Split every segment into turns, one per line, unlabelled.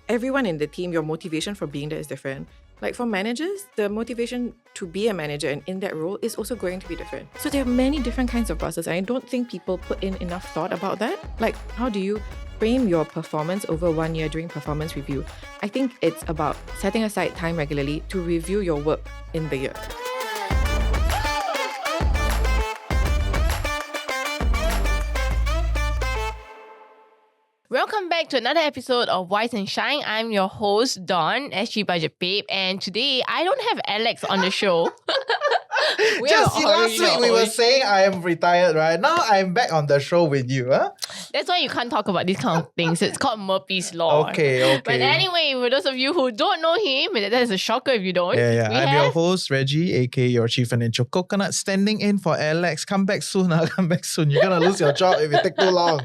everyone in the team, your motivation for being there is different. Like for managers, the motivation to be a manager and in that role is also going to be different. So there are many different kinds of bosses. I don't think people put in enough thought about that. Like, how do you frame your performance over 1 year during performance review? I think it's about setting aside time regularly to review your work in the year.
Welcome back to another episode of Wise and Shine. I'm your host, Dawn, SG Budget Babe, and today I don't have Alex on the show.
Last week we were saying I am retired, right? Now I'm back on the show with you, huh?
That's why you can't talk about these kind of things. It's called Murphy's Law.
Okay.
But anyway, for those of you who don't know him, that is a shocker if you don't.
Yeah. I'm your host, Reggie, aka your Chief Financial Coconut, standing in for Alex. Come back soon, come back soon. You're going to lose your job if it takes too long.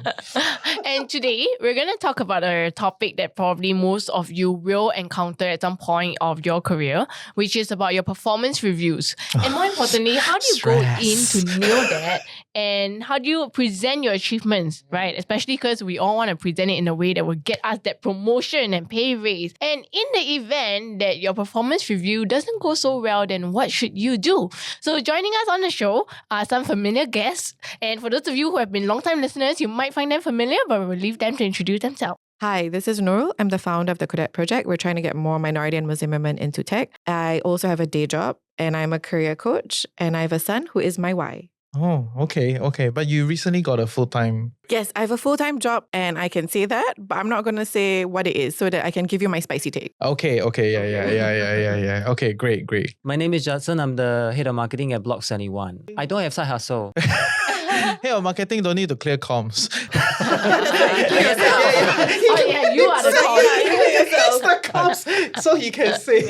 And today, we're going to talk about a topic that probably most of you will encounter at some point of your career, which is about your performance reviews. And more importantly, how do you go in to nail that? And how do you present your achievements, right? Especially because we all want to present it in a way that will get us that promotion and pay raise. And in the event that your performance review doesn't go so well, then what should you do? So joining us on the show are some familiar guests. And for those of you who have been long-time listeners, you might find them familiar, but we'll leave them to introduce themselves.
Hi, this is Nurul. I'm the founder of the Codette project. We're trying to get more minority and Muslim women into tech. I also have a day job and I'm a career coach and I have a son who is my why.
Oh, okay. But you recently got a full-time...
Yes, I have a full-time job and I can say that, but I'm not going to say what it is so that I can give you my spicy take.
Okay. Yeah. Okay, great.
My name is Judson. I'm the head of marketing at Block 71. I don't have side hustle.
Head of marketing don't need to clear comms.
You are the
It's the comms, so he can say.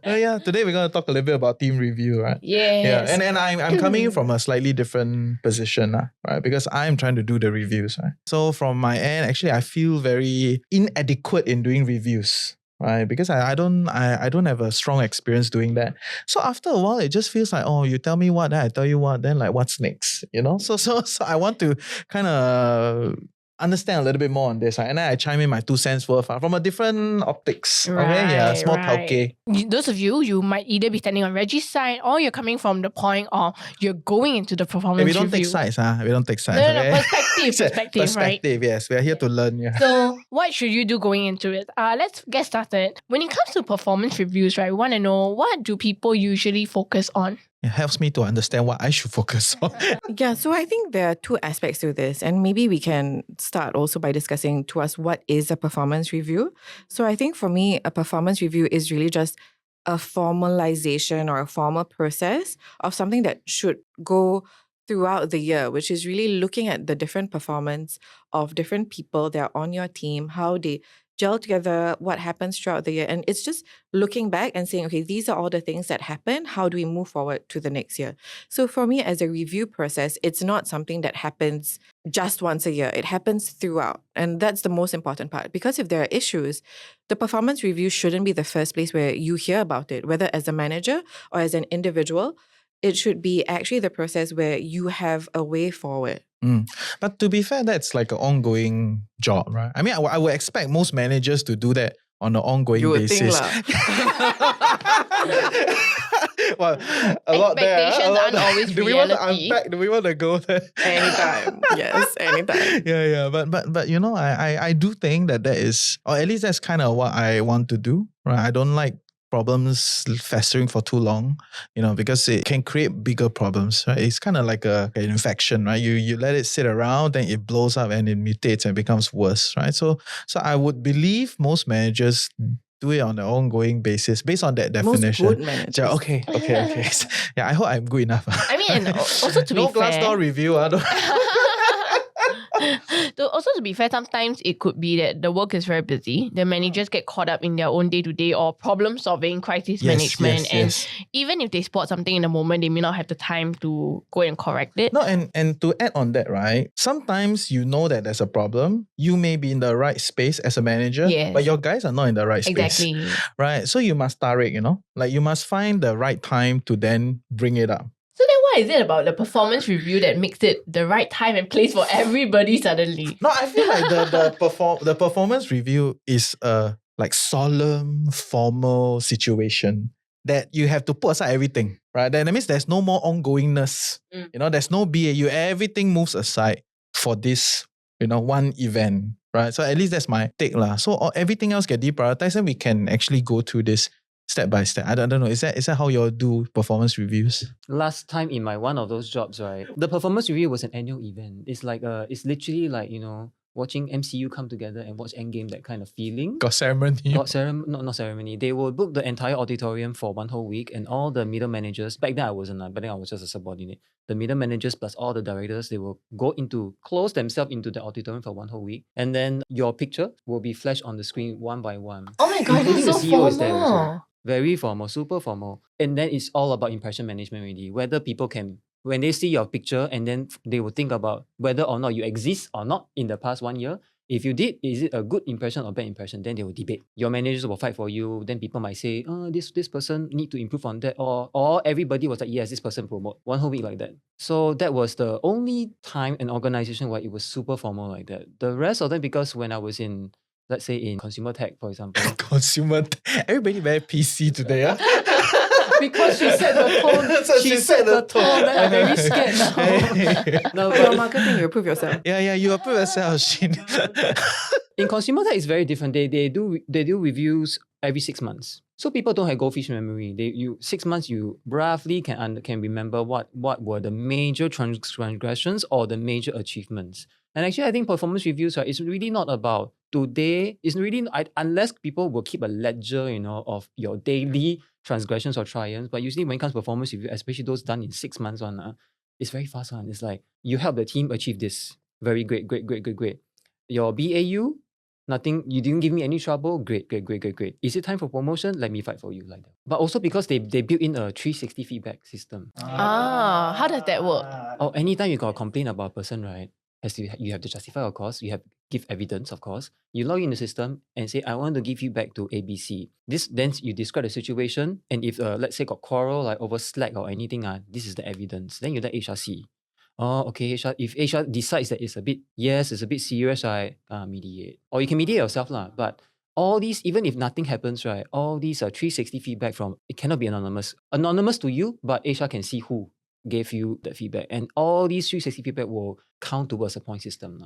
Today we're going to talk a little bit about team review, right?
Yes.
Yeah, and I'm coming from a slightly different position, right? Because I'm trying to do the reviews, right? So from my end, actually, I feel very inadequate in doing reviews. Right, because I don't have a strong experience doing that. So after a while, it just feels like, oh, you tell me what, then I tell you what, then like what's next, you know? So I want to kind of understand a little bit more on this, right? And then I chime in my 2 cents worth from a different optics. Small tauke.
Those of you might either be standing on Reggie's side or you're coming from the point of you're going into the performance
we don't
review.
take sides, We don't take sides.
No, perspective, right?
Yes. We are here to learn, yeah.
So what should you do going into it? Let's get started. When it comes to performance reviews, right, we want to know, what do people usually focus on?
It helps me to understand what I should focus on.
Yeah, so I think there are 2 aspects to this, and maybe we can start also by discussing to us what is a performance review. So I think for me, a performance review is really just a formalization or a formal process of something that should go throughout the year, which is really looking at the different performance of different people that are on your team, how they gel together, what happens throughout the year. And it's just looking back and saying, okay, these are all the things that happen. How do we move forward to the next year? So for me, as a review process, it's not something that happens just once a year. It happens throughout. And that's the most important part. Because if there are issues, the performance review shouldn't be the first place where you hear about it, whether as a manager or as an individual. It should be actually the process where you have a way forward.
But to be fair, that's like an ongoing job, right? I mean, I would expect most managers to do that on an ongoing basis. Well, a lot there.
Expectations aren't always
Do we want to
reality.
unpack? Do we want to go there?
Anytime. Yes, anytime.
Yeah. But you know, I do think that is, or at least that's kind of what I want to do, right? I don't like problems festering for too long, because it can create bigger problems, right? It's kind of like an infection, right? You let it sit around, then it blows up and it mutates and becomes worse, right? So I would believe most managers do it on an ongoing basis based on that definition.
Most good managers.
Yeah, okay. Yeah, I hope I'm good enough.
I mean, and also to
no
be fair,
Glassdoor review.
Also, to be fair, sometimes it could be that the work is very busy. The managers get caught up in their own day-to-day or problem-solving, crisis management. And even if they spot something in the moment, they may not have the time to go and correct it.
No, and to add on that, right? Sometimes you know that there's a problem. You may be in the right space as a manager, but your guys are not in the right space.
Exactly.
Right? So you must tarik, like you must find the right time to then bring it up.
So then what is it about the performance review that makes it the right time and place for everybody suddenly?
No, I feel like the performance review is a like solemn, formal situation that you have to put aside everything, right? That means there's no more ongoingness. You know, there's no BAU. Everything moves aside for this, one event, right? So at least that's my take lah. So everything else get deprioritized, and we can actually go through this step by step. I don't know. Is that how you all do performance reviews?
Last time in my one of those jobs, right, the performance review was an annual event. It's like it's literally like, watching MCU come together and watch Endgame, that kind of feeling.
Got ceremony.
Not ceremony. They will book the entire auditorium for 1 whole week, and all the middle managers, back then I wasn't, but then I was just a subordinate. The middle managers plus all the directors, they will close themselves into the auditorium for 1 whole week. And then your picture will be flashed on the screen one by one.
Oh my god,
Including
it's so
the CEO is there also.
formal.
Very formal, super formal. And then it's all about impression management really. Whether people can, when they see your picture, and then they will think about whether or not you exist or not in the past 1 year. If you did, is it a good impression or bad impression? Then they will debate. Your managers will fight for you. Then people might say, this person need to improve on that. Or everybody was like, yes, this person promote. 1 whole week like that. So that was the only time an organization where it was super formal like that. The rest of them, because when I was in, let's say in consumer tech, for example.
Everybody very PC today.
Because she set the tone. she set the tone. I'm very scared now. No,
For marketing, you approve yourself.
Yeah, you approve yourself.
In consumer tech, it's very different. They do reviews every 6 months. So people don't have goldfish memory. 6 months you roughly can remember what were the major transgressions or the major achievements. And actually, I think performance reviews, right, it's really not about today. It's really unless people will keep a ledger, of your daily transgressions or triumphs. But usually when it comes to performance review, especially those done in 6 months it's very fast one. It's like you help the team achieve this. Very great. Your BAU, nothing, you didn't give me any trouble. Great. Is it time for promotion? Let me fight for you like that. But also because they built in a 360 feedback system.
How does that work?
Anytime you got a complaint about a person, right? You have to justify, of course. You have to give evidence, of course. You log in the system and say, I want to give feedback to ABC. Then you describe the situation. And if, let's say, got quarrel, like over Slack or anything, this is the evidence. Then you let HR see. Okay, HR. If HR decides that it's a bit serious, right? Mediate. Or you can mediate yourself, lah. But all these, even if nothing happens, right? All these 360 feedback it cannot be anonymous. Anonymous to you, but HR can see who gave you that feedback. And all these 360 feedback will count towards a point system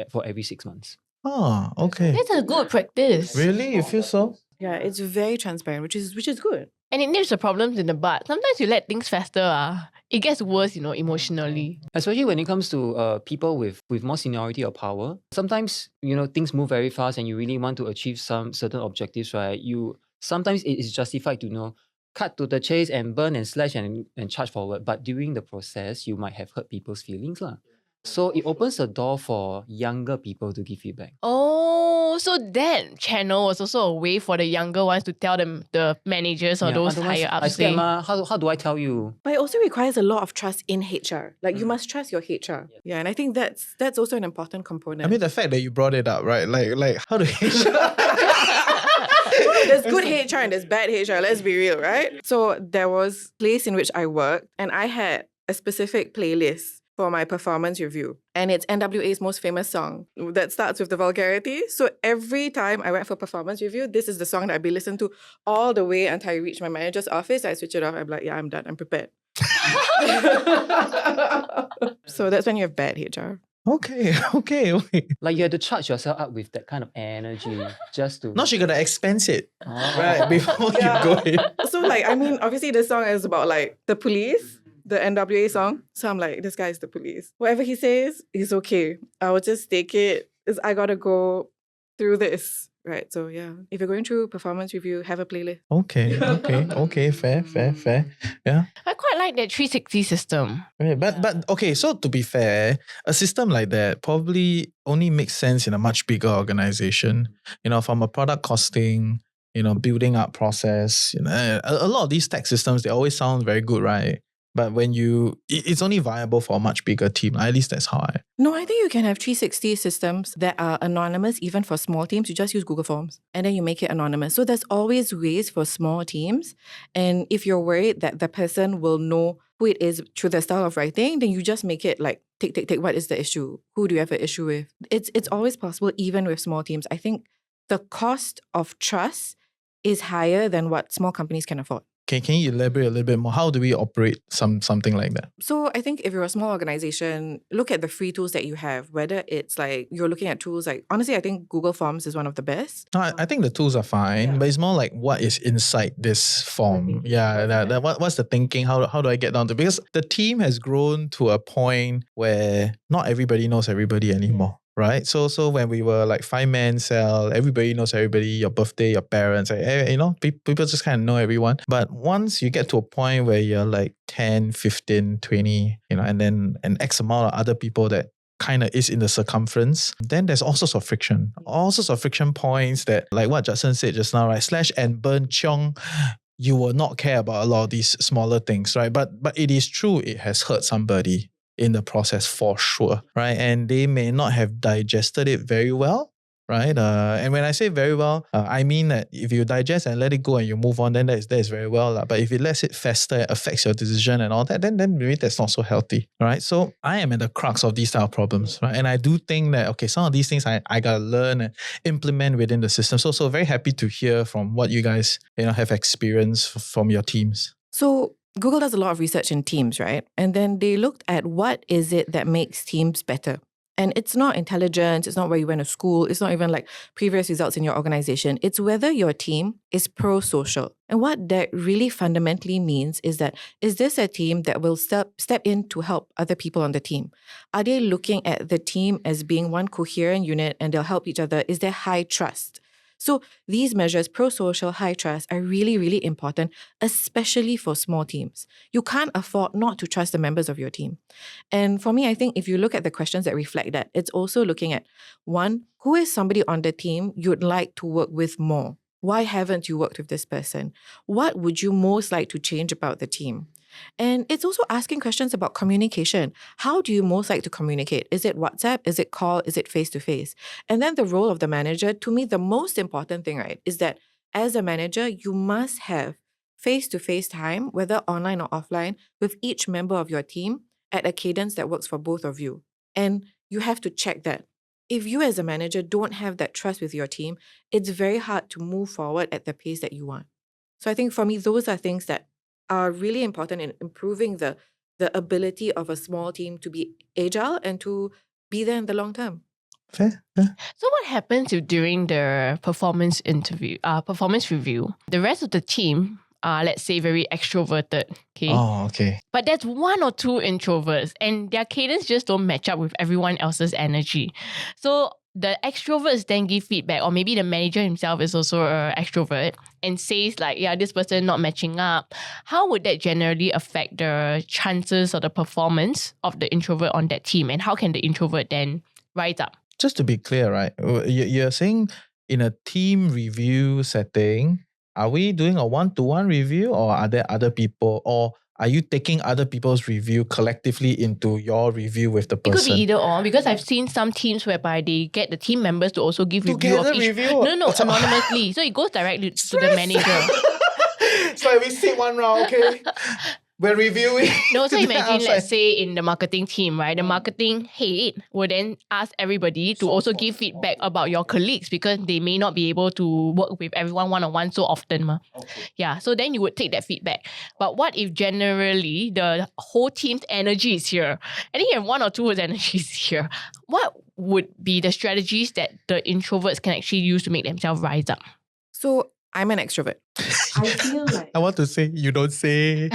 for every 6 months.
Oh, okay.
That's a good practice.
Really? You feel so?
Yeah, it's very transparent, which is good.
And it nips the problems in the bud. Sometimes you let things fester, it gets worse, emotionally.
Especially when it comes to people with more seniority or power. Sometimes, things move very fast and you really want to achieve some certain objectives, right? Sometimes it is justified to, cut to the chase and burn and slash and charge forward. But during the process, you might have hurt people's feelings. So it opens the door for younger people to give feedback.
Oh, so that channel was also a way for the younger ones to tell them, the managers or those higher ups.
I scared, how do I tell you?
But it also requires a lot of trust in HR. Like you must trust your HR. Yeah, and I think that's also an important component.
I mean, the fact that you brought it up, right? Like how do HR...
There's good HR and there's bad HR, let's be real, right? So there was a place in which I worked and I had a specific playlist for my performance review. And it's NWA's most famous song that starts with the vulgarity. So every time I went for performance review, this is the song that I'd be listening to all the way until I reach my manager's office. I switch it off. I'm like, yeah, I'm done. I'm prepared. So that's when you have bad HR.
Okay.
Like you had to charge yourself up with that kind of energy just to...
No, she gotta expense it, right, before you go in.
So obviously this song is about the police, the NWA song. So I'm like, this guy is the police. Whatever he says, he's okay. I will just take it. I gotta go through this. Right, so yeah. If you're going through performance review, have a playlist.
Okay, fair. Yeah.
I quite like that 360 system.
Right, but okay, so to be fair, a system like that probably only makes sense in a much bigger organization. From a product costing, building up process, a lot of these tech systems, they always sound very good, right? But when it's only viable for a much bigger team. At least that's how
No, I think you can have 360 systems that are anonymous even for small teams. You just use Google Forms and then you make it anonymous. So there's always ways for small teams. And if you're worried that the person will know who it is through the style of writing, then you just make it like tick, tick, tick. What is the issue? Who do you have an issue with? It's always possible, even with small teams. I think the cost of trust is higher than what small companies can afford.
Can you elaborate a little bit more? How do we operate something like that?
So I think if you're a small organization, look at the free tools that you have, whether it's like you're looking at tools like, honestly, I think Google Forms is one of the best.
No, I think the tools are fine, but it's more like what is inside this form. Yeah, what's the thinking? How do I get down to? Because the team has grown to a point where not everybody knows everybody anymore. Right? So when we were like 5-man cell, everybody knows everybody, your birthday, your parents, people just kind of know everyone. But once you get to a point where you're like 10, 15, 20, and then an X amount of other people that kind of is in the circumference, then there's all sorts of friction. All sorts of friction points that, like what Judson said just now, right? Slash and burn chong. You will not care about a lot of these smaller things, right? But it is true, it has hurt somebody in the process for sure, right? And they may not have digested it very well, right? And when I say very well, I mean that if you digest and let it go and you move on, then that is very well. But if it lets it fester, it affects your decision and all that, then maybe that's not so healthy, right? So I am at the crux of these type of problems, right? And I do think that, okay, some of these things I gotta learn and implement within the system. So very happy to hear from what you guys have experienced from your teams.
So Google does a lot of research in teams, right? And then they looked at what is it that makes teams better. And it's not intelligence, it's not where you went to school, it's not even like previous results in your organization. It's whether your team is pro-social. And what that really fundamentally means is that, is this a team that will step in to help other people on the team? Are they looking at the team as being one coherent unit and they'll help each other? Is there high trust? So these measures, pro-social, high trust, are really, really important, especially for small teams. You can't afford not to trust the members of your team. And for me, I think if you look at the questions that reflect that, it's also looking at, one, who is somebody on the team you'd like to work with more? Why haven't you worked with this person? What would you most like to change about the team? And it's also asking questions about communication. How do you most like to communicate? Is it WhatsApp? Is it call? Is it face-to-face? And then the role of the manager, to me, the most important thing, right, is that as a manager, you must have face-to-face time, whether online or offline, with each member of your team at a cadence that works for both of you. And you have to check that. If you as a manager don't have that trust with your team, it's very hard to move forward at the pace that you want. So I think for me, those are things that are really important in improving the ability of a small team to be agile and to be there in the long term.
Fair.
So what happens if during the performance review, the rest of the team are, let's say, very extroverted, okay?
Oh, okay.
But there's one or two introverts and their cadence just don't match up with everyone else's energy. So the extroverts then give feedback, or maybe the manager himself is also an extrovert and says like, yeah, this person not matching up. How would that generally affect the chances or the performance of the introvert on that team? And how can the introvert then rise up?
Just to be clear, right? You're saying in a team review setting, are we doing a one-to-one review, or are there other people, or are you taking other people's review collectively into your review with the person?
It could be either or, because I've seen some teams whereby they get the team members to also give review of each.
Review?
No, anonymously. So it goes directly to the manager.
It's like we sit one round, okay? We're reviewing.
No, so imagine, let's say in the marketing team, right? The marketing head will then ask everybody to also give feedback about your colleagues, because they may not be able to work with everyone one-on-one so often. Okay. Yeah, so then you would take that feedback. But what if generally the whole team's energy is here? And then you have one or two whose energy is here. What would be the strategies that the introverts can actually use to make themselves rise up?
So I'm an extrovert. I feel like
I want to say, you don't say. Which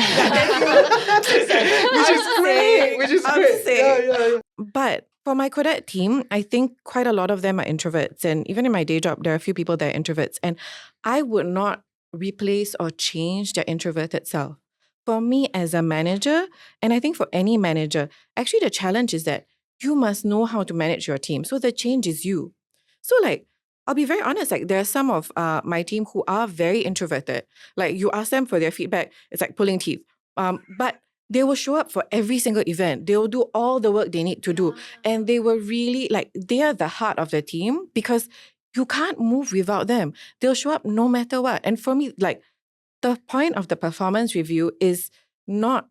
is great. Yeah.
But for my Codette team, I think quite a lot of them are introverts. And even in my day job, there are a few people that are introverts. And I would not replace or change their introverted self. For me as a manager, and I think for any manager, actually the challenge is that you must know how to manage your team. So the change is you. So like, I'll be very honest, like there are some of my team who are very introverted. Like you ask them for their feedback, it's like pulling teeth. But they will show up for every single event. They will do all the work they need to do. And they were really like, they are the heart of the team, because you can't move without them. They'll show up no matter what. And for me, like the point of the performance review is not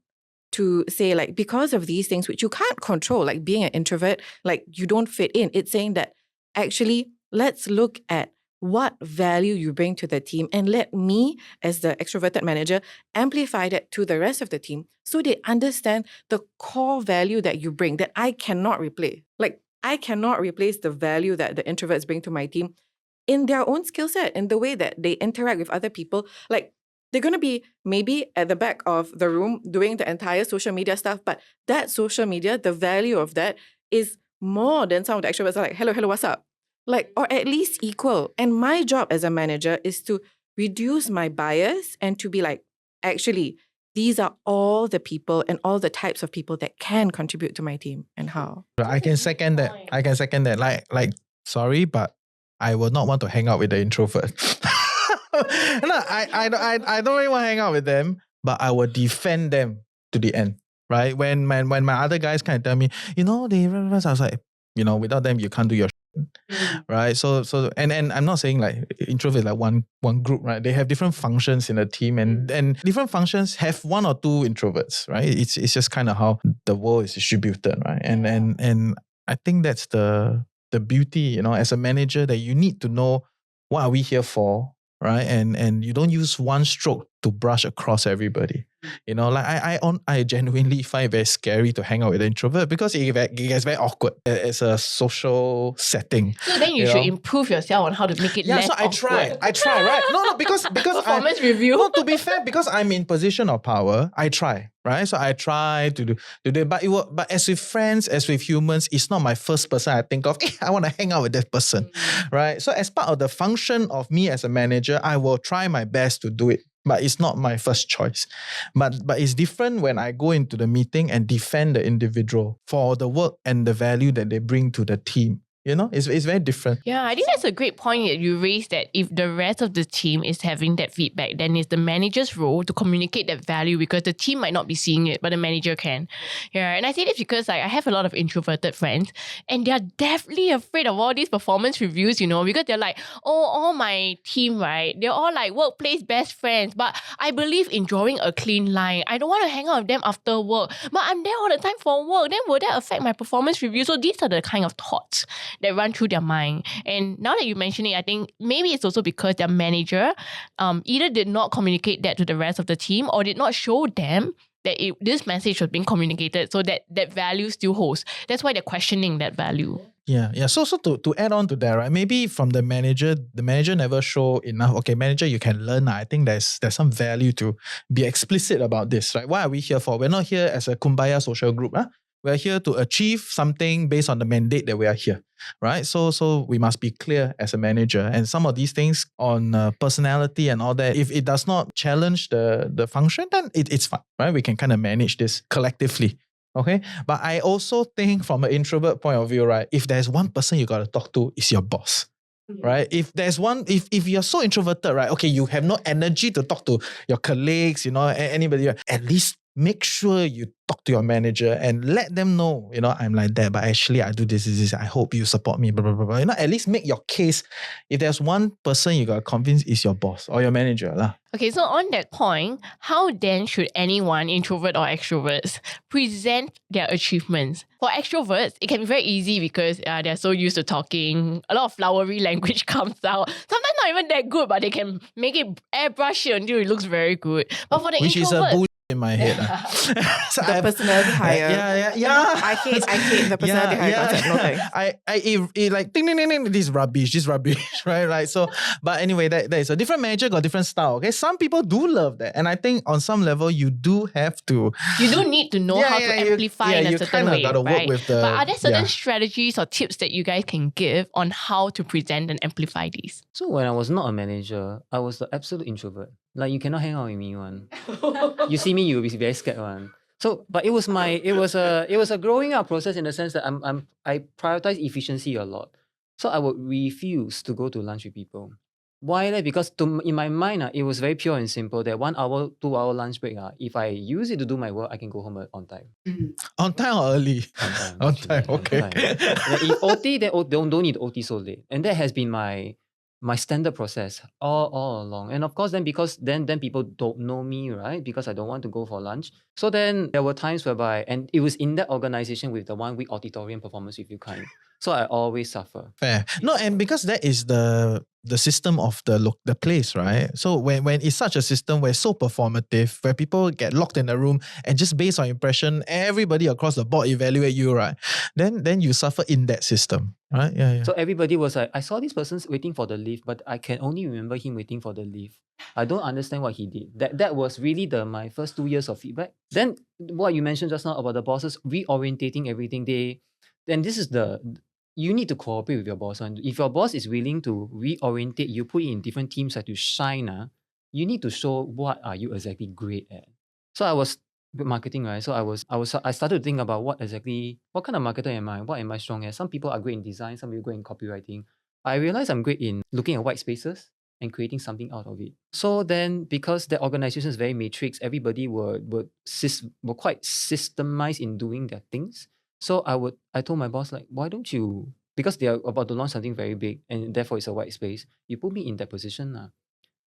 to say like, because of these things which you can't control, like being an introvert, like you don't fit in. It's saying that actually let's look at what value you bring to the team and let me as the extroverted manager amplify that to the rest of the team so they understand the core value that you bring that I cannot replace. Like I cannot replace the value that the introverts bring to my team in their own skill set, in the way that they interact with other people. Like they're going to be maybe at the back of the room doing the entire social media stuff, but that social media, the value of that is more than some of the extroverts are like, hello, what's up? Like, or at least equal. And my job as a manager is to reduce my bias and to be like, actually, these are all the people and all the types of people that can contribute to my team and how.
I can second that. Like, sorry, but I will not want to hang out with the introvert. No, I don't really want to hang out with them, but I will defend them to the end. Right? When my other guys kind of tell me, the introverts, I was like, without them you can't do your right? So and I'm not saying like introvert like one group, right? They have different functions in a team, and different functions have one or two introverts, right? It's just kind of how the world is distributed, right? And I think that's the beauty, as a manager, that you need to know what are we here for, right? And you don't use one stroke to brush across everybody. I genuinely find it very scary to hang out with an introvert because it gets very awkward as a social setting.
So then you should improve yourself on how to make it less awkward.
I try, right? No, because
performance review.
No, to be fair, because I'm in position of power, I try, right? So I try to do, but as with friends, as with humans, it's not my first person I think of. I want to hang out with that person, right? So as part of the function of me as a manager, I will try my best to do it. But it's not my first choice. But it's different when I go into the meeting and defend the individual for the work and the value that they bring to the team. It's very different.
Yeah, I think that's a great point that you raised, that if the rest of the team is having that feedback, then it's the manager's role to communicate that value, because the team might not be seeing it, but the manager can. Yeah, and I say this because I have a lot of introverted friends and they're definitely afraid of all these performance reviews, because they're like, all my team, right? They're all like workplace best friends, but I believe in drawing a clean line. I don't want to hang out with them after work, but I'm there all the time for work. Then will that affect my performance review? So these are the kind of thoughts that run through their mind. And now that you mention it, I think maybe it's also because their manager either did not communicate that to the rest of the team or did not show them that this message was being communicated, so that value still holds. That's why they're questioning that value.
Yeah. So to add on to that, right? Maybe from the manager never show enough. Okay, manager, you can learn. I think there's some value to be explicit about this, right? What are we here for? We're not here as a kumbaya social group, huh? We're here to achieve something based on the mandate that we are here, right? So we must be clear as a manager. And some of these things on personality and all that, if it does not challenge the function, then it's fine, right? We can kind of manage this collectively. Okay, but I also think from an introvert point of view, right? If there's one person you got to talk to, it's your boss. Right? If there's one, if you're so introverted, right? Okay, you have no energy to talk to your colleagues, anybody. At least make sure you talk to your manager and let them know, I'm like that, but actually I do this. I hope you support me, blah, blah, blah, blah. At least make your case. If there's one person you got to convince, is your boss or your manager.
Okay, so on that point, how then should anyone, introvert or extroverts, present their achievements? For extroverts, it can be very easy because they're so used to talking. A lot of flowery language comes out. Sometimes not even that good, but they can make it airbrush it until it looks very good. But for the
which
introverts,
is a bullshit in my head.
So the personality hire.
Yeah.
I hate the personality hire concept. No thanks.
It like ding, ding, ding, ding, this rubbish, right? So, but anyway, that is a different manager got different style. Okay, some people do love that, and I think on some level you do have to.
You do need to know how to amplify in a certain way,
gotta
right?
work with the,
but are there certain strategies or tips that you guys can give on how to present and amplify these?
So when I was not a manager, I was the absolute introvert. Like, you cannot hang out with me, one. You see me, you'll be very scared, one. So, but it was a growing up process in the sense that I prioritize efficiency a lot. So I would refuse to go to lunch with people. Why? Because in my mind, it was very pure and simple that 1 hour, 2 hour lunch break, if I use it to do my work, I can go home on time.
On time or early? On time, okay.
On time. If OT, then don't need OT so late. And that has been my my standard process all along. And of course, then because then people don't know me, right? Because I don't want to go for lunch. So then there were times whereby, and it was in that organization with the 1 week auditorium performance review kind. So I always suffer.
Fair. No, and because that is the system of the place, right? So when it's such a system where it's so performative, where people get locked in a room and just based on impression, everybody across the board evaluate you, right? Then you suffer in that system, right? Yeah.
So everybody was like, I saw this person waiting for the lift, but I can only remember him waiting for the lift. I don't understand what he did. That was really my first 2 years of feedback. Then what you mentioned just now about the bosses reorientating everything, then this is you need to cooperate with your boss. And if your boss is willing to reorientate you, put it in different teams that you shine, you need to show what are you exactly great at. So I was marketing, right? So I started to think about what kind of marketer am I? What am I strong at? Some people are great in design, some people are great in copywriting. I realized I'm great in looking at white spaces and creating something out of it. So then, because the organization is very matrix, everybody were quite systemized in doing their things. So I told my boss, like, why don't you, because they are about to launch something very big and therefore it's a white space, you put me in that position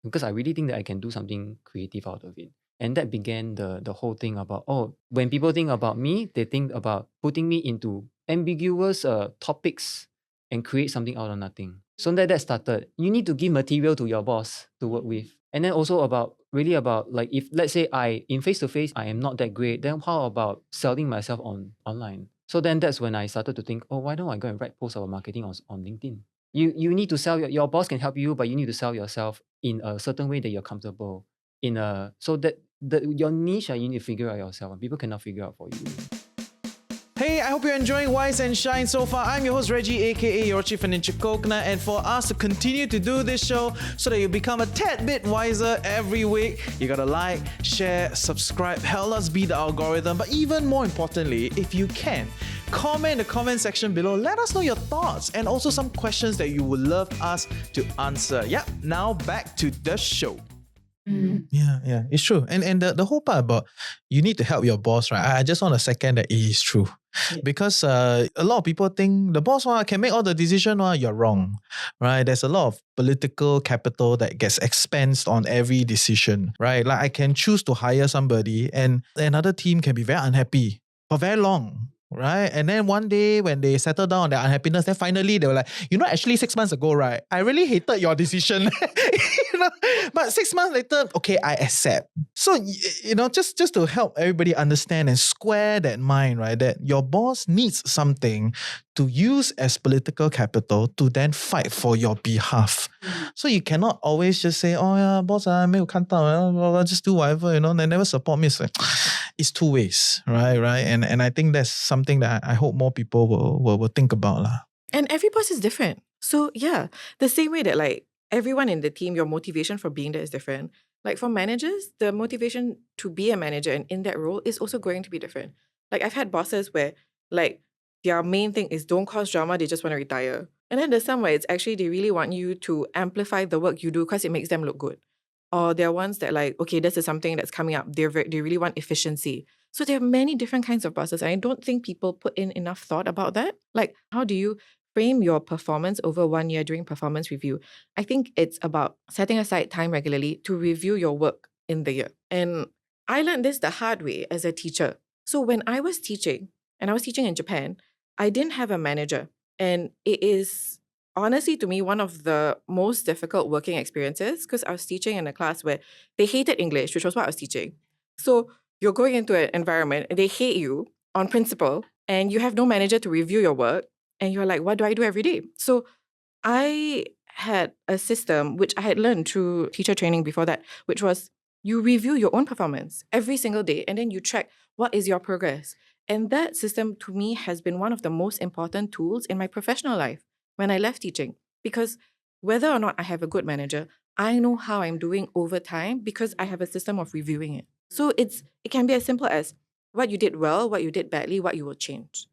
because I really think that I can do something creative out of it. And that began the whole thing about, when people think about me, they think about putting me into ambiguous topics and create something out of nothing. So that started. You need to give material to your boss to work with. And then also about like, if let's say in face-to-face, I am not that great, then how about selling myself online? So then that's when I started to think, why don't I go and write posts about marketing on LinkedIn? You need to sell, your boss can help you, but you need to sell yourself in a certain way that you're comfortable so that your niche, you need to figure out yourself, and people cannot figure out for you.
Hey, I hope you're enjoying Wise and Shine so far. I'm your host Reggie, aka your Chief Financial Coconut, and for us to continue to do this show so that you become a tad bit wiser every week, you gotta like, share, subscribe, help us beat the algorithm. But even more importantly, if you can, comment in the comment section below. Let us know your thoughts and also some questions that you would love us to answer. Yep, now back to the show. Yeah, it's true. And the whole part about you need to help your boss, right? I just want to second that it is true. Because a lot of people think the boss can make all the decisions, you're wrong, right? There's a lot of political capital that gets expensed on every decision, right? Like I can choose to hire somebody and another team can be very unhappy for very long. Right. And then one day when they settle down on their unhappiness, then finally they were like, actually 6 months ago, right? I really hated your decision. But 6 months later, okay, I accept. So, just to help everybody understand and square that mind, right? That your boss needs something to use as political capital to then fight for your behalf. So you cannot always just say, boss, 没有看到, just do whatever, they never support me. It's like, it's two ways, right? And I think that's something that I hope more people will think about.
And every boss is different. So yeah, the same way that like everyone in the team, your motivation for being there is different. Like for managers, the motivation to be a manager and in that role is also going to be different. Like I've had bosses where like their main thing is don't cause drama, they just want to retire. And then there's some where it's actually they really want you to amplify the work you do because it makes them look good. Or there are ones that like, okay, this is something that's coming up. They really want efficiency. So there are many different kinds of bosses. And I don't think people put in enough thought about that. Like, how do you frame your performance over 1 year during performance review? I think it's about setting aside time regularly to review your work in the year. And I learned this the hard way as a teacher. So when I was teaching, and I was teaching in Japan, I didn't have a manager. And it is honestly, to me, one of the most difficult working experiences because I was teaching in a class where they hated English, which was what I was teaching. So you're going into an environment and they hate you on principle and you have no manager to review your work and you're like, what do I do every day? So I had a system which I had learned through teacher training before that, which was you review your own performance every single day and then you track what is your progress. And that system to me has been one of the most important tools in my professional life when I left teaching, because whether or not I have a good manager, I know how I'm doing over time because I have a system of reviewing it. So it can be as simple as what you did well, what you did badly, what you will change.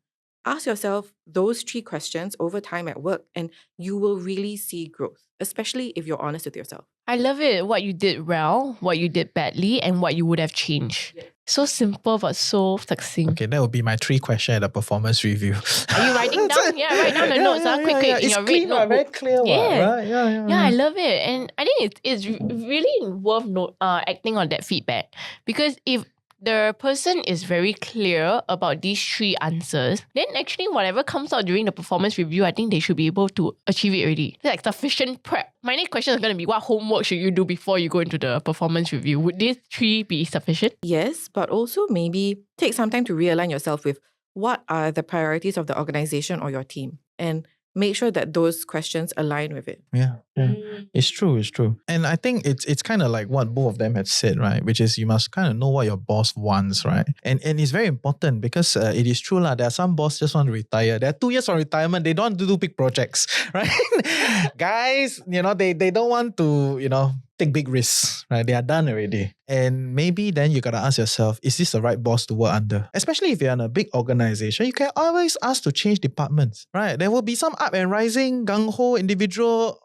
Ask yourself those 3 questions over time at work and you will really see growth, especially if you're honest with yourself.
I love it. What you did well, what you did badly, and what you would have changed. So simple but so succinct.
Okay, that would be my 3 questions at the performance review.
Are you writing down? Yeah, write down the notes. Quick in
It's
your red
clean,
notebook.
very clear,
Yeah.
right? Yeah.
Yeah, I love it. And I think it's really worth acting on that feedback. Because if the person is very clear about these 3 answers, then actually whatever comes out during the performance review, I think they should be able to achieve it already. It's like sufficient prep. My next question is going to be, what homework should you do before you go into the performance review? Would these 3 be sufficient?
Yes, but also maybe take some time to realign yourself with what are the priorities of the organization or your team, and make sure that those questions align with it.
Yeah. It's true. And I think it's kind of like what both of them have said, right? Which is you must kind of know what your boss wants, right? And it's very important because it is true there are some bosses just want to retire. There are 2 years of retirement. They don't want to do big projects, right? Guys, they don't want to, take big risks, right? They are done already. And maybe then you got to ask yourself, is this the right boss to work under? Especially if you're in a big organization, you can always ask to change departments, right? There will be some up and rising, gung-ho individual,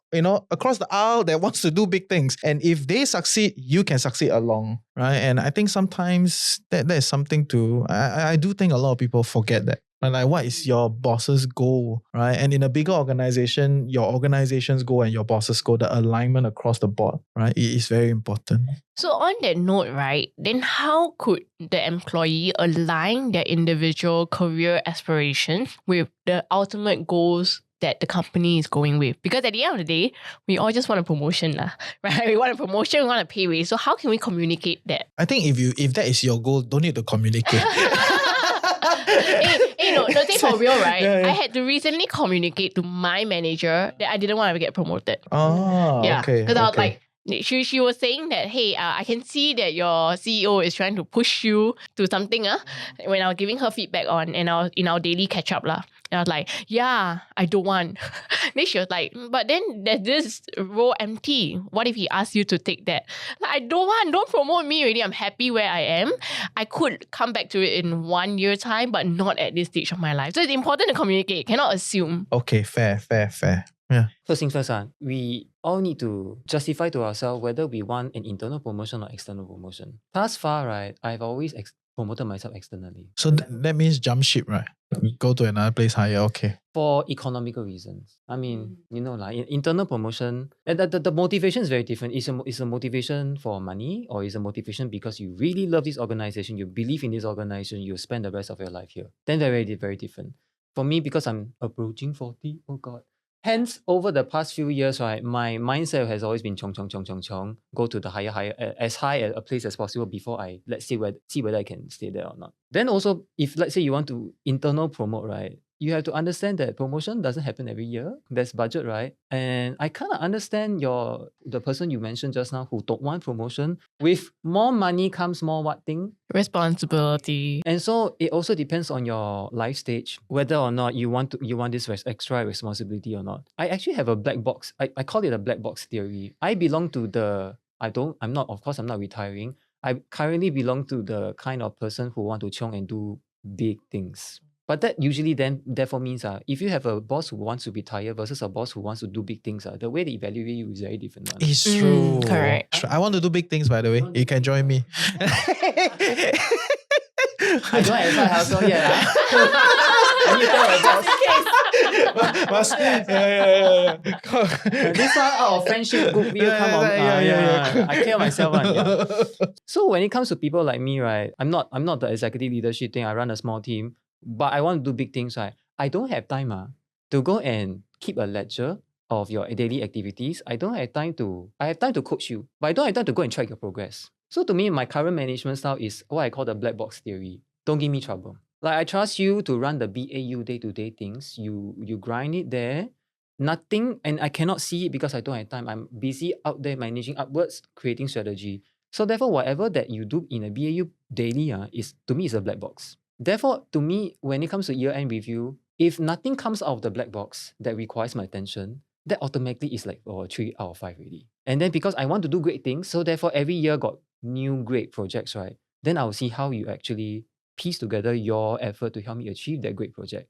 across the aisle that wants to do big things. And if they succeed, you can succeed along, right? And I think sometimes that is something I do think a lot of people forget that. And like, what is your boss's goal, right? And in a bigger organization, your organization's goal and your boss's goal, the alignment across the board, right? It is very important.
So on that note, right, then how could the employee align their individual career aspirations with the ultimate goals that the company is going with? Because at the end of the day, we all just want a promotion, right? We want a promotion, we want a pay raise. So how can we communicate that?
I think if that is your goal, don't need to communicate.
No, take for real, right?
Yeah.
I had to recently communicate to my manager that I didn't want to get promoted.
Oh,
yeah,
okay.
Because I was like, she was saying that, hey, I can see that your CEO is trying to push you to something when I was giving her feedback in our daily catch up. And I was like, yeah, I don't want. Then she was like, but then there's this role empty. What if he asks you to take that? Like, I don't want, don't promote me already. I'm happy where I am. I could come back to it in 1 year time, but not at this stage of my life. So it's important to communicate. Cannot assume.
Okay, fair. Yeah.
First things first, we all need to justify to ourselves whether we want an internal promotion or external promotion. Thus far, right, I've always promoted myself externally.
So that means jump ship, right? Go to another place higher, okay.
For economical reasons. I mean, internal promotion, the motivation is very different. Is a motivation for money, or is a motivation because you really love this organization, you believe in this organization, you spend the rest of your life here? Then very, very different. For me, because I'm approaching 40, oh God. Hence, over the past few years, right, my mindset has always been chong, go to the higher, as high a place as possible before I see whether I can stay there or not. Then also, if let's say you want to internal promote, right, you have to understand that promotion doesn't happen every year. There's budget, right? And I kind of understand the person you mentioned just now who don't want promotion. With more money comes more what thing?
Responsibility.
And so it also depends on your life stage, whether or not you want this extra responsibility or not. I actually have a black box. I call it a black box theory. I belong to I'm not retiring. I currently belong to the kind of person who want to chiong and do big things. But that usually then therefore means if you have a boss who wants to retire versus a boss who wants to do big things, the way they evaluate you is very different.
It's true.
Correct.
I want to do big things, by the way. You can join me.
I don't have a household yet. I need to tell my boss.
Yeah.
This one out of friendship group will come on.
Yeah.
I kill myself. So when it comes to people like me, right, I'm not the executive leadership thing. I run a small team, but I want to do big things, right? I don't have time to go and keep a ledger of your daily activities. I have time to coach you, but I don't have time to go and track your progress. So to me, my current management style is what I call the black box theory. Don't give me trouble. Like, I trust you to run the BAU day-to-day things. You grind it there. Nothing, and I cannot see it because I don't have time. I'm busy out there managing upwards, creating strategy. So therefore, whatever that you do in a BAU daily is to me is a black box. Therefore, to me, when it comes to year-end review, if nothing comes out of the black box that requires my attention, that automatically is like 3 out of 5 already. And then because I want to do great things, so therefore every year got new great projects, right? Then I'll see how you actually piece together your effort to help me achieve that great project.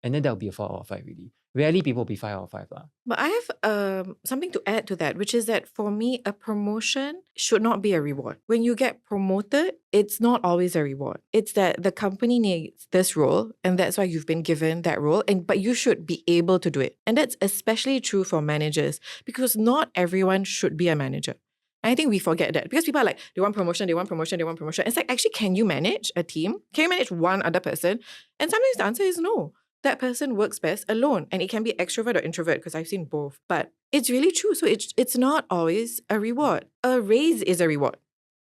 And then that'll be a 4 out of 5 really. Rarely people will be 5 out of 5 lah.
But I have something to add to that, which is that for me, a promotion should not be a reward. When you get promoted, it's not always a reward. It's that the company needs this role, and that's why you've been given that role, but you should be able to do it. And that's especially true for managers, because not everyone should be a manager. I think we forget that, because people are like, they want promotion, they want promotion, they want promotion. It's like, actually, can you manage a team? Can you manage one other person? And sometimes the answer is no. That person works best alone. And it can be extrovert or introvert, because I've seen both. But it's really true. So it's not always a reward. A raise is a reward,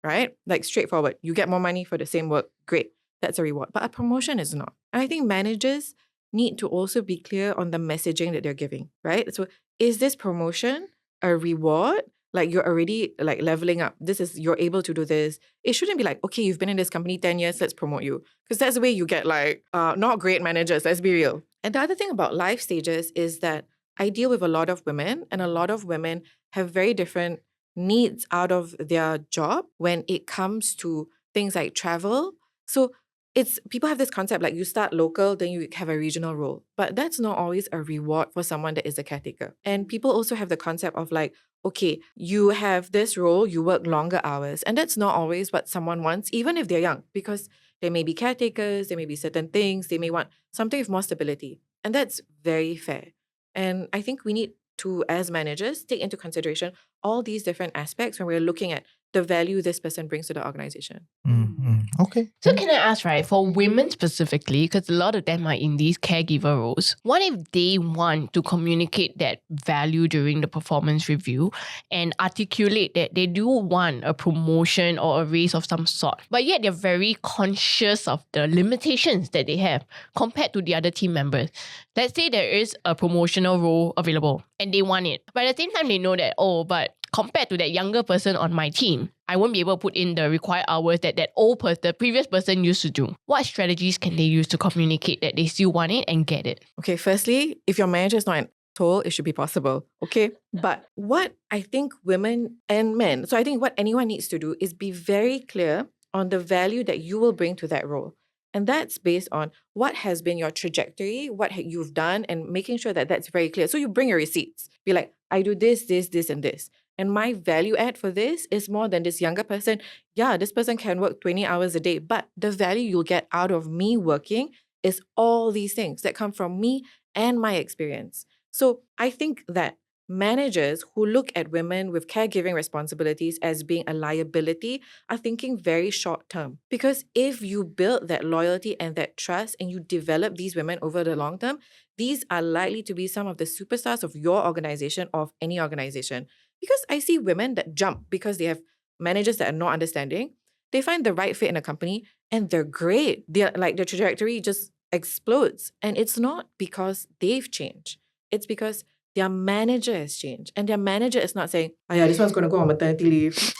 right? Like straightforward. You get more money for the same work. Great. That's a reward. But a promotion is not. And I think managers need to also be clear on the messaging that they're giving, right? So is this promotion a reward? Like you're already like leveling up. You're able to do this. It shouldn't be like, okay, you've been in this company 10 years, let's promote you. Because that's the way you get like not great managers, let's be real. And the other thing about life stages is that I deal with a lot of women, and a lot of women have very different needs out of their job when it comes to things like travel. So people have this concept like you start local, then you have a regional role. But that's not always a reward for someone that is a caretaker. And people also have the concept of like, okay, you have this role, you work longer hours. And that's not always what someone wants, even if they're young, because they may be caretakers, there may be certain things, they may want something with more stability. And that's very fair. And I think we need to, as managers, take into consideration all these different aspects when we're looking at the value this person brings to the organization.
Okay.
So can I ask, right, for women specifically, because a lot of them are in these caregiver roles, what if they want to communicate that value during the performance review and articulate that they do want a promotion or a raise of some sort, but yet they're very conscious of the limitations that they have compared to the other team members? Let's say there is a promotional role available and they want it, but at the same time they know that, but compared to that younger person on my team, I won't be able to put in the required hours that the previous person used to do. What strategies can they use to communicate that they still want it and get it?
Okay, firstly, if your manager is not an asshole, it should be possible. Okay, but what I think women and men, so I think what anyone needs to do is be very clear on the value that you will bring to that role. And that's based on what has been your trajectory, what you've done, and making sure that that's very clear. So you bring your receipts. Be like, I do this, this, this, and this. And my value add for this is more than this younger person. Yeah, this person can work 20 hours a day, but the value you'll get out of me working is all these things that come from me and my experience. So I think that managers who look at women with caregiving responsibilities as being a liability are thinking very short term. Because if you build that loyalty and that trust and you develop these women over the long term, these are likely to be some of the superstars of your organization or of any organization. Because I see women that jump because they have managers that are not understanding. They find the right fit in a company and they're great. They're like their trajectory just explodes. And it's not because they've changed. It's because their manager has changed. And their manager is not saying, oh yeah, this one's going to go on maternity leave.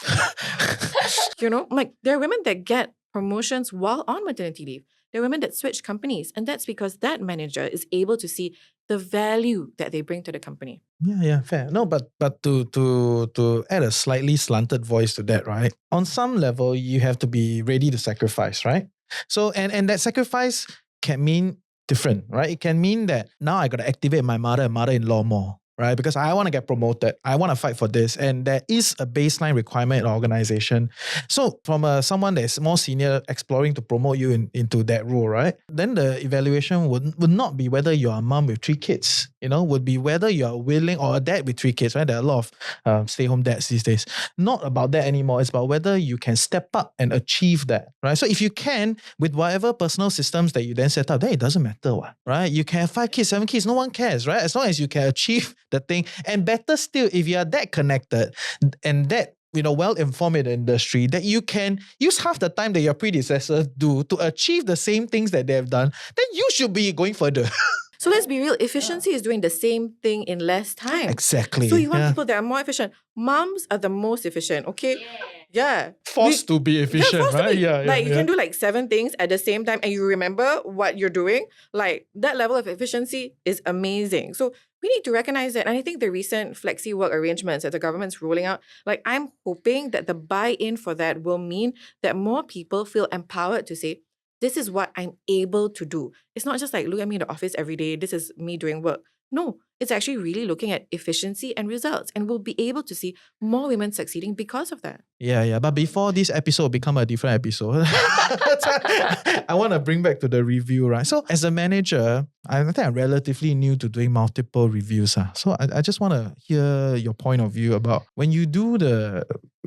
Like there are women that get promotions while on maternity leave. There are women that switch companies. And that's because that manager is able to see the value that they bring to the company.
Yeah, fair. No, but to add a slightly slanted voice to that, right? On some level, you have to be ready to sacrifice, right? So, and that sacrifice can mean different, right? It can mean that now I got to activate my mother and mother-in-law more, right? Because I want to get promoted. I want to fight for this. And there is a baseline requirement in an organization. So from someone that is more senior exploring to promote you into that role, right? Then the evaluation would not be whether you're a mom with 3 kids, would be whether you're willing, or a dad with 3 kids, right? There are a lot of stay-home dads these days. Not about that anymore. It's about whether you can step up and achieve that, right? So if you can, with whatever personal systems that you then set up, then it doesn't matter, right? You can have 5 kids, 7 kids, no one cares, right? As long as you can achieve the thing. And better still, if you are that connected and that well-informed in the industry, that you can use half the time that your predecessors do to achieve the same things that they have done, then you should be going further.
So let's be real, efficiency is doing the same thing in less time.
Exactly.
So you want people that are more efficient. Moms are the most efficient, okay? Yeah.
Forced to be efficient, right? Yeah.
You can do like 7 things at the same time and you remember what you're doing. Like that level of efficiency is amazing. So we need to recognize that. And I think the recent flexi work arrangements that the government's rolling out, I'm hoping that the buy-in for that will mean that more people feel empowered to say, this is what I'm able to do. It's not just like, look at me in the office every day. This is me doing work. No, it's actually really looking at efficiency and results. And we'll be able to see more women succeeding because of that.
Yeah. But before this episode become a different episode, I want to bring back to the review, right? So as a manager, I think I'm relatively new to doing multiple reviews. So I just want to hear your point of view about when you do the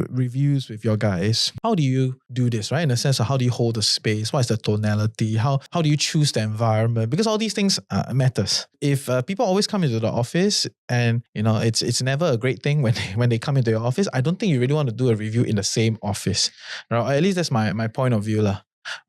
reviews with your guys, how do you do this, right? In the sense of how do you hold the space? What is the tonality? How do you choose the environment? Because all these things matters. If people always come into the office and, it's never a great thing when they come into your office, I don't think you really want to do a review in the same office. Right? At least that's my point of view.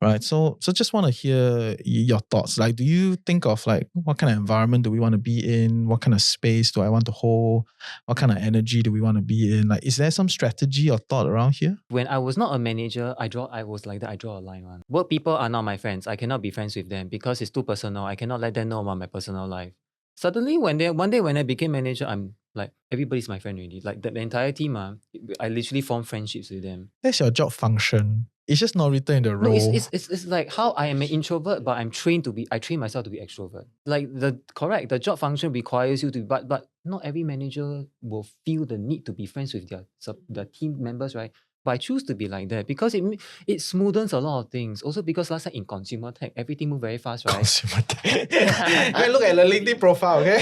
Right. So just want to hear your thoughts. Like, do you think of like what kind of environment do we want to be in? What kind of space do I want to hold? What kind of energy do we want to be in? Like, is there some strategy or thought around here?
When I was not a manager, I was like that. I draw a line. One. Work people are not my friends. I cannot be friends with them because it's too personal. I cannot let them know about my personal life. Suddenly, one day when I became manager, I'm like, everybody's my friend already. Like the entire team, I literally form friendships with them.
That's your job function. It's just not written in the role.
No, it's like how I am an introvert, but I train myself to be extrovert. Like the job function requires you to, but not every manager will feel the need to be friends with their team members, right? But I choose to be like that because it smoothens a lot of things. Also because last time in consumer tech, everything moved very fast, right?
Consumer tech. Look at the LinkedIn profile, okay?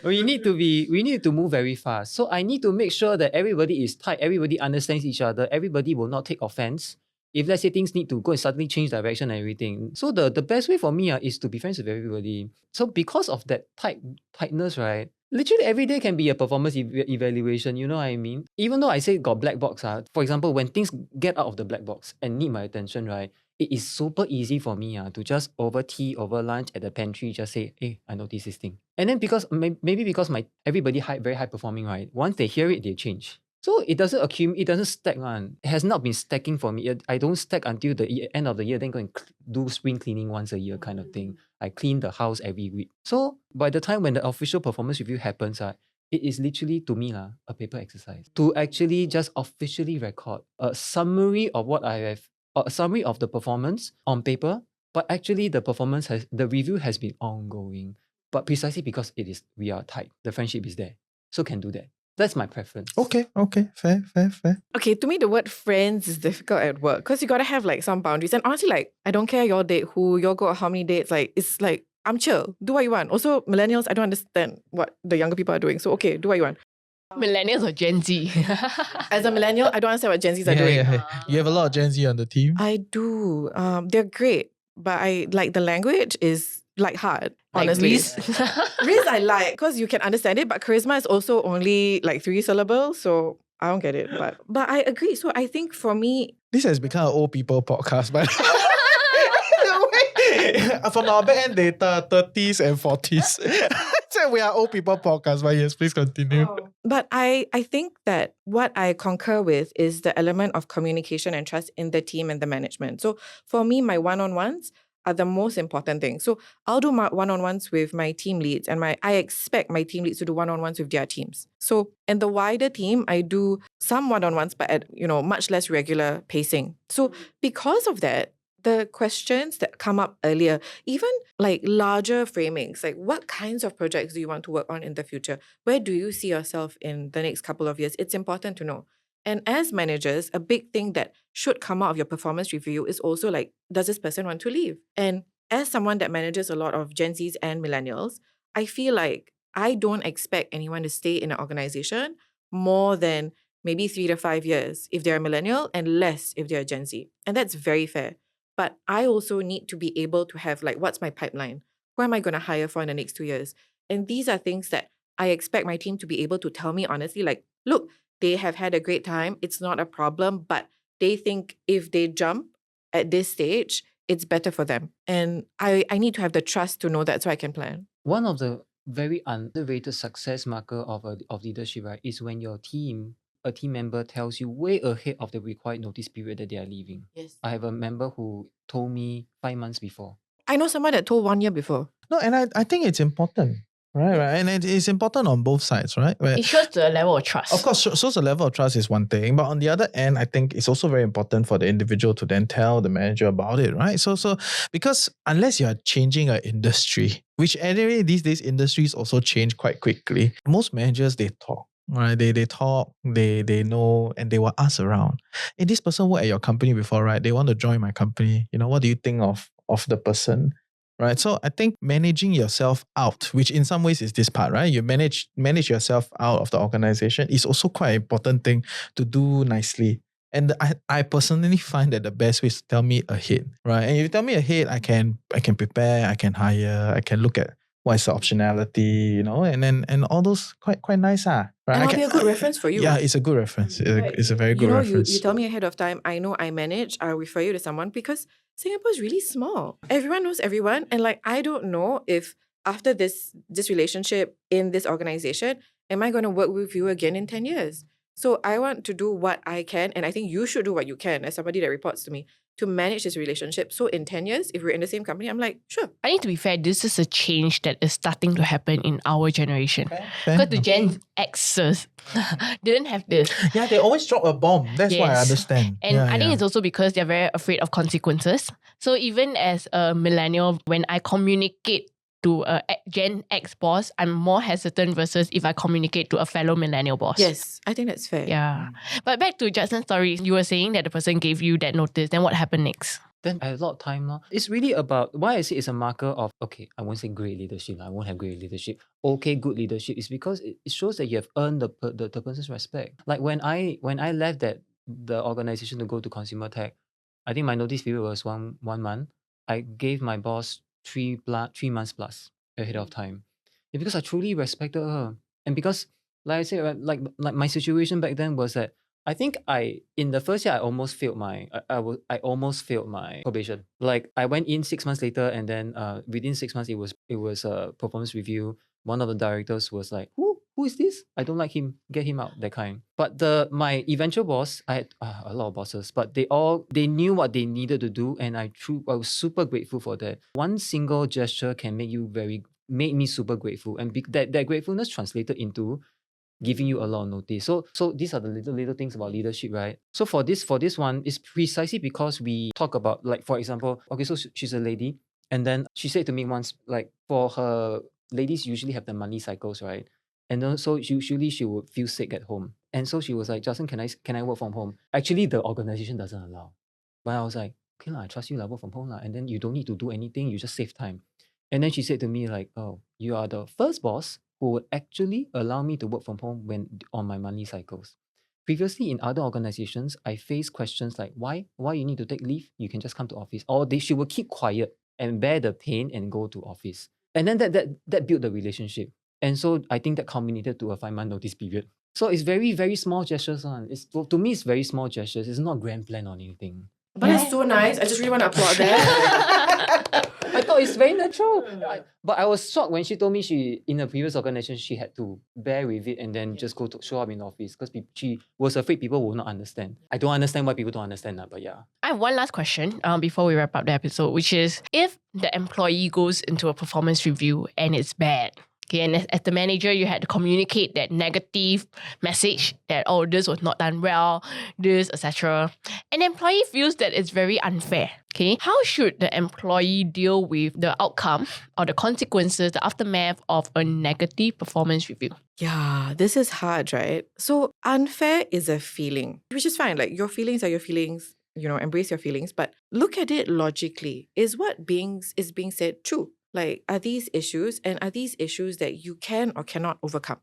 we need to move very fast. So I need to make sure that everybody is tight, everybody understands each other, everybody will not take offense. If let's say things need to go and suddenly change direction and everything. So the best way for me is to be friends with everybody. So because of that tightness, right? Literally every day can be a performance evaluation, you know what I mean? Even though I say got black box, for example, when things get out of the black box and need my attention, right? It is super easy for me to just over tea, over lunch at the pantry, just say, hey, I noticed this thing. And then because maybe because everybody very high performing, right? Once they hear it, they change. So it doesn't accumulate, it doesn't stack. It has not been stacking for me. I don't stack until the end of the year, then go and do spring cleaning once a year kind of thing. I clean the house every week. So by the time when the official performance review happens, it is literally, to me, a paper exercise. To actually just officially record a summary of what I have, a summary of the performance on paper, but actually the review has been ongoing. But precisely because we are tight, the friendship is there. So can do that. That's my preference.
Okay. Fair.
Okay, to me, the word friends is difficult at work because you got to have like some boundaries. And honestly, like, I don't care your date who, your go how many dates. Like, it's like, I'm chill. Do what you want. Also, millennials, I don't understand what the younger people are doing. So, okay, do what you want.
Millennials or Gen Z?
As a millennial, I don't understand what Gen Zs are doing.
Yeah. You have a lot of Gen Z on the team?
I do. They're great. But I like the language is like hard, honestly.
Riz?
Riz I like because you can understand it, but charisma is also only like 3 syllables, so I don't get it. But I agree. So I think for me,
this has become an old people podcast, but from our back end data, 30s and 40s. So we are old people podcast, but yes, please continue.
Oh. But I think that what I concur with is the element of communication and trust in the team and the management. So for me, my one-on-ones are the most important thing. So I'll do my one-on-ones with my team leads and I expect my team leads to do one-on-ones with their teams. So in the wider team, I do some one-on-ones, but at, much less regular pacing. So because of that, the questions that come up earlier, even like larger framings, like what kinds of projects do you want to work on in the future? Where do you see yourself in the next couple of years? It's important to know. And as managers, a big thing that should come out of your performance review is also like, does this person want to leave? And as someone that manages a lot of Gen Zs and millennials, I feel like I don't expect anyone to stay in an organization more than maybe 3 to 5 years if they're a millennial and less if they're a Gen Z. And that's very fair. But I also need to be able to have like, what's my pipeline? Who am I going to hire for in the next 2 years? And these are things that I expect my team to be able to tell me honestly, like, look, they have had a great time. It's not a problem, but they think if they jump at this stage, it's better for them. And I need to have the trust to know that so I can plan.
One of the very underrated success marker of leadership, right, is when a team member tells you way ahead of the required notice period that they are leaving.
Yes.
I have a member who told me 5 months before.
I know someone that told 1 year before.
No, and I think it's important, Right. And it's important on both sides, right?
It shows the level of trust.
Of course, so the level of trust is one thing, but on the other end, I think it's also very important for the individual to then tell the manager about it, right? So because unless you are changing an industry, which anyway these days industries also change quite quickly. Most managers, they talk. Right, they talk, they know, and they will ask around. Hey, this person worked at your company before, right? They want to join my company. What do you think of the person? Right. So I think managing yourself out, which in some ways is this part, right? You manage yourself out of the organization is also quite an important thing to do nicely. And I personally find that the best way is to tell me ahead, right? And if you tell me ahead, I can prepare, I can hire, I can look at what is the optionality, and all those quite nice, right?
And it'll be a good reference for you.
Yeah, it's a good reference. It's a very good reference.
You tell me ahead of time, I know I manage, I'll refer you to someone because Singapore is really small. Everyone knows everyone. And I don't know if after this relationship in this organization, am I going to work with you again in 10 years? So I want to do what I can. And I think you should do what you can as somebody that reports to me to manage this relationship. So in 10 years, if we're in the same company, I'm like, sure.
I think to be fair, this is a change that is starting to happen in our generation.
Fair.
Because the Gen Xers didn't have this.
Yeah, they always drop a bomb. That's why I
Yes.
understand.
And I think it's also because they're very afraid of consequences. So even as a millennial, when I communicate to a Gen X boss, I'm more hesitant versus if I communicate to a fellow millennial boss.
Yes, I think that's fair.
Yeah. But back to Judson's story, you were saying that the person gave you that notice. Then what happened next?
Then I had a lot of time now. It's really about why I say it's a marker of, okay, I won't say great leadership. I won't have great leadership. Okay, good leadership is because it shows that you have earned the person's respect. Like when I left the organization to go to consumer tech, I think my notice period was one month. I gave my boss 3 months plus ahead of time. It's because I truly respected her. And because, like I said, like my situation back then was that I think in the first year I almost failed my probation. Like I went in 6 months later, and then within 6 months it was a performance review. One of the directors was like, who is this? I don't like him. Get him out. That kind. But my eventual boss, I had a lot of bosses, but they knew what they needed to do, and I was super grateful for that. One single gesture can make me super grateful, and that gratefulness translated into giving you a lot of notice. So these are the little things about leadership, right? So for this one, it's precisely because we talk about, like, for example, okay, so she's a lady, and then she said to me once, like, for her, ladies usually have the monthly cycles, right? And then so usually she would feel sick at home. And so she was like, Justin, can I work from home? Actually, the organization doesn't allow. But I was like, okay, I trust you, I work from home. And then you don't need to do anything, you just save time. And then she said to me, like, oh, you are the first boss who would actually allow me to work from home when on my monthly cycles. Previously, in other organizations, I faced questions like, why you need to take leave? You can just come to office. Or she will keep quiet and bear the pain and go to office. And then that built the relationship. And so I think that culminated to a 5-month notice period. So it's very, very small gestures. To me, it's very small gestures. It's not grand plan or anything.
But it's so nice. I just really want to applaud that.
I thought it's very natural. But I was shocked when she told me in a previous organization, she had to bear with it and then just go to show up in the office because she was afraid people will not understand. I don't understand why people don't understand that, but yeah.
I have one last question before we wrap up the episode, which is, if the employee goes into a performance review and it's bad, okay, and as the manager, you had to communicate that negative message that, oh, this was not done well, this, etc. An employee feels that it's very unfair. Okay, how should the employee deal with the outcome or the consequences, the aftermath of a negative performance review?
Yeah, this is hard, right? So unfair is a feeling, which is fine. Like, your feelings are your feelings, embrace your feelings, but look at it logically. Is what is being said true? Like, are these issues, and are these issues that you can or cannot overcome?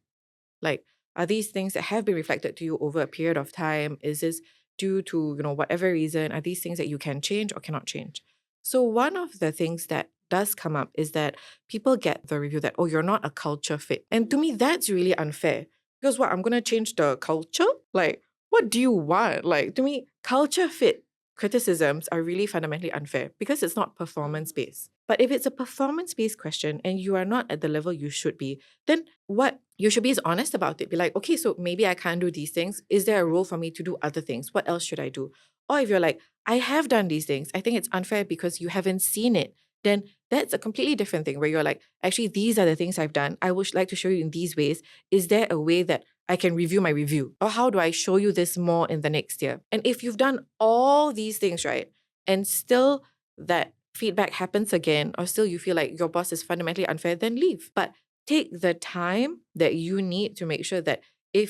Like, are these things that have been reflected to you over a period of time? Is this due to, whatever reason? Are these things that you can change or cannot change? So one of the things that does come up is that people get the review that, oh, you're not a culture fit. And to me, that's really unfair. Because what, I'm going to change the culture? Like, what do you want? Like, to me, culture fit criticisms are really fundamentally unfair because it's not performance-based. But if it's a performance-based question and you are not at the level you should be, then what you should be is honest about it. Be like, okay, so maybe I can't do these things. Is there a role for me to do other things? What else should I do? Or if you're like, I have done these things, I think it's unfair because you haven't seen it. then that's a completely different thing where you're like, actually, these are the things I've done. I would like to show you in these ways. Is there a way that I can review my review? Or how do I show you this more in the next year? And if you've done all these things, right, and still that feedback happens again, or still you feel like your boss is fundamentally unfair, then leave. But take the time that you need to make sure that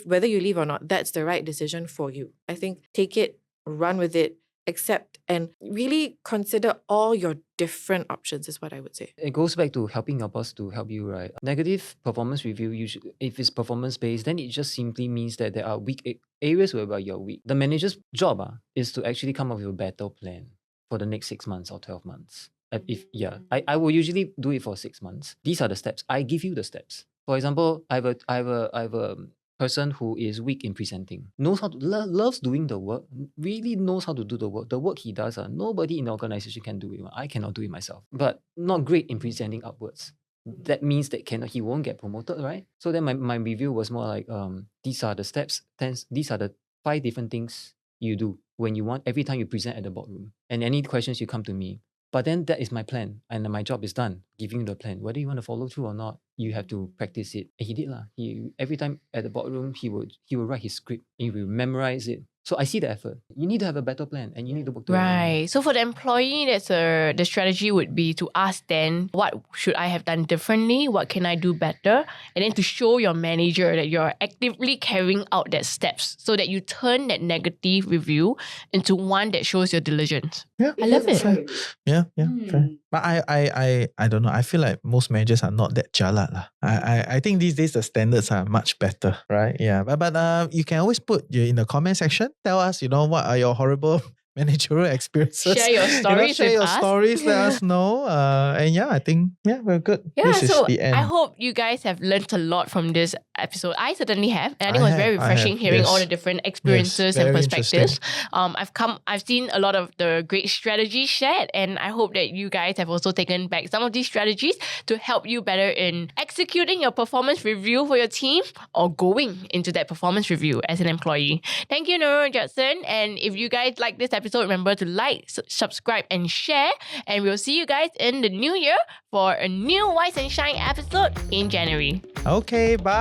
whether you leave or not, that's the right decision for you. I think take it, run with it, accept, and really consider all your different options is what I would say.
It goes back to helping your boss to help you, right? Negative performance review, if it's performance-based, then it just simply means that there are weak areas whereby you're weak. The manager's job is to actually come up with a better plan for the next 6 months or 12 months. I will usually do it for 6 months. These are the steps. I give you the steps. For example, I have a person who is weak in presenting, knows how to loves doing the work, really knows how to do the work. The work he does, nobody in the organization can do it. I cannot do it myself. But not great in presenting upwards. That means that he won't get promoted, right? So then my review was more like, these are the steps. These are the 5 different things you do when you want every time you present at the boardroom. And any questions you come to me. But then that is my plan, and my job is done, giving you the plan. Whether you want to follow through or not, you have to practice it. And he did lah. Every time at the boardroom, he would write his script and he will memorize it. So I see the effort. You need to have a better plan, and you need to work together.
Right. So for the employee, the strategy would be to ask then, what should I have done differently? What can I do better? And then to show your manager that you're actively carrying out that steps so that you turn that negative review into one that shows your diligence.
Yeah,
I love it.
fair. Yeah, fair. But I don't know. I feel like most managers are not that jalat lah. I think these days the standards are much better, right? Yeah, but you can always put in the comment section. Tell us, what are your horrible managerial experiences.
Share your stories
share
with
your
us.
stories, let us know. And yeah, I think, we're good.
Yeah,
this
so
is the end.
I hope you guys have learned a lot from this episode. I certainly have. And I think it was very refreshing hearing all the different experiences and
very
perspectives. I've seen a lot of the great strategies shared, and I hope that you guys have also taken back some of these strategies to help you better in executing your performance review for your team or going into that performance review as an employee. Thank you, Nurul and Judson. And if you guys like this episode, remember to like, subscribe, and share. And we'll see you guys in the new year for a new Wise and Shine episode in January.
Okay, bye.